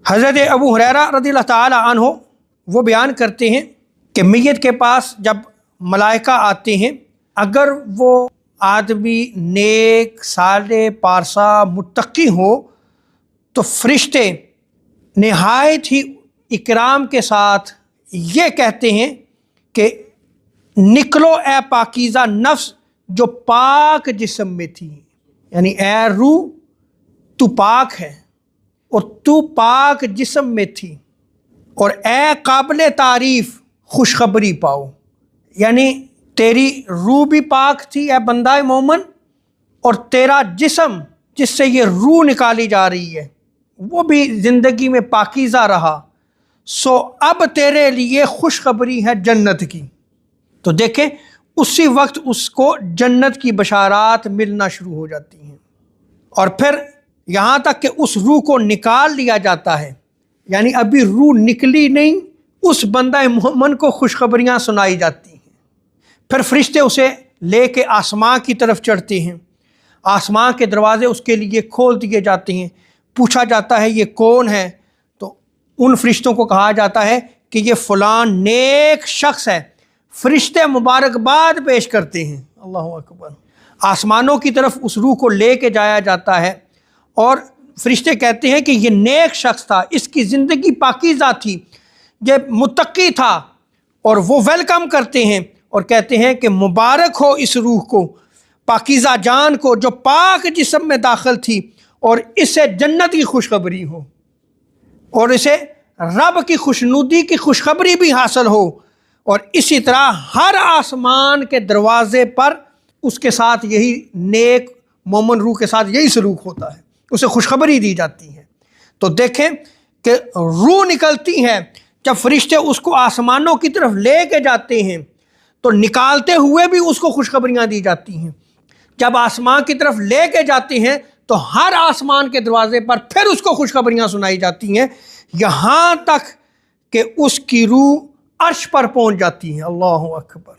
حضرت ابو ہریرہ رضی اللہ تعالی عنہ وہ بیان کرتے ہیں کہ میت کے پاس جب ملائکہ آتے ہیں، اگر وہ آدمی نیک، صالح، پارسا، متقی ہو تو فرشتے نہایت ہی اکرام کے ساتھ یہ کہتے ہیں کہ نکلو اے پاکیزہ نفس جو پاک جسم میں تھی، یعنی اے روح تو پاک ہے اور تو پاک جسم میں تھی، اور اے قابل تعریف خوشخبری پاؤ، یعنی تیری روح بھی پاک تھی اے بندہ مومن، اور تیرا جسم جس سے یہ روح نکالی جا رہی ہے وہ بھی زندگی میں پاکیزہ رہا، سو اب تیرے لیے خوشخبری ہے جنت کی۔ تو دیکھیں اسی وقت اس کو جنت کی بشارات ملنا شروع ہو جاتی ہیں، اور پھر یہاں تک کہ اس روح کو نکال لیا جاتا ہے، یعنی ابھی روح نکلی نہیں، اس بندہ مومن کو خوشخبریاں سنائی جاتی ہیں۔ پھر فرشتے اسے لے کے آسمان کی طرف چڑھتے ہیں، آسمان کے دروازے اس کے لیے کھول دیے جاتے ہیں، پوچھا جاتا ہے یہ کون ہے، تو ان فرشتوں کو کہا جاتا ہے کہ یہ فلان نیک شخص ہے۔ فرشتے مبارکباد پیش کرتے ہیں، اللہ اکبر۔ آسمانوں کی طرف اس روح کو لے کے جایا جاتا ہے، اور فرشتے کہتے ہیں کہ یہ نیک شخص تھا، اس کی زندگی پاکیزہ تھی، یہ متقی تھا، اور وہ ویلکم کرتے ہیں اور کہتے ہیں کہ مبارک ہو اس روح کو، پاکیزہ جان کو جو پاک جسم میں داخل تھی، اور اس سے جنت کی خوشخبری ہو، اور اسے رب کی خوشنودی کی خوشخبری بھی حاصل ہو، اور اسی طرح ہر آسمان کے دروازے پر اس کے ساتھ یہی نیک مومن روح کے ساتھ یہی سلوک ہوتا ہے، اسے خوشخبری دی جاتی ہے۔ تو دیکھیں کہ روح نکلتی ہے، جب فرشتے اس کو آسمانوں کی طرف لے کے جاتے ہیں تو نکالتے ہوئے بھی اس کو خوشخبریاں دی جاتی ہیں، جب آسمان کی طرف لے کے جاتے ہیں تو ہر آسمان کے دروازے پر پھر اس کو خوشخبریاں سنائی جاتی ہیں، یہاں تک کہ اس کی روح عرش پر پہنچ جاتی ہے، اللہ اکبر۔